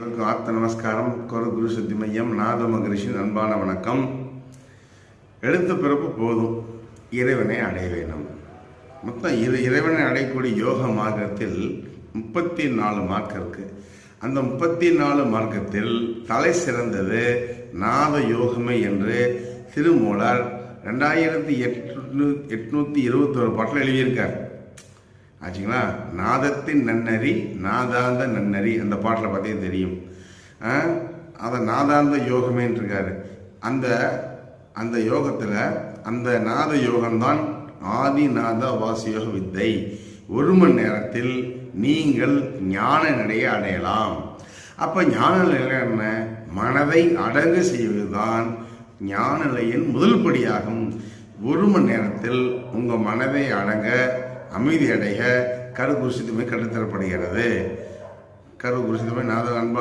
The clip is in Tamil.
எல்லோருக்கும் ஆத்ம நமஸ்காரம். குரு சுத்தி மையம் நாத மகரிஷின் அன்பான வணக்கம். எடுத்த பிறப்பு போதும், இறைவனை அடைய வேண்டும். மொத்தம் இறைவனை அடையக்கூடிய யோக மார்க்கத்தில் 34 மார்க்கம் இருக்கு. அந்த 34 மார்க்கத்தில் தலை சிறந்தது நாத யோகமே என்று திருமூலர் 2821 பாட்டில் எழுதியிருக்கார். ஆச்சுங்களா? நாதத்தின் நன்னறி நாதாந்த நன்னறி அந்த பாட்டில் பார்த்தீங்கன்னா தெரியும். அதை நாதாந்த யோகமேன்னு இருக்காரு. அந்த யோகத்தில் அந்த நாத யோகம்தான் ஆதிநாத வாசியோக வித்தை. 1 மணி நேரத்தில் நீங்கள் ஞான நிலையை அடையலாம். அப்போ ஞான நிலை என்ன? மனதை அடங்கு செய்வதுதான் ஞான நிலையின் முதல் படியாகும். 1 மணி நேரத்தில் உங்கள் மனதை அடங்க அமைதி அடைய கருகுருசித்தமை கற்றுத்தரப்படுகிறது. கருகுருசித்தமை நாத அன்பா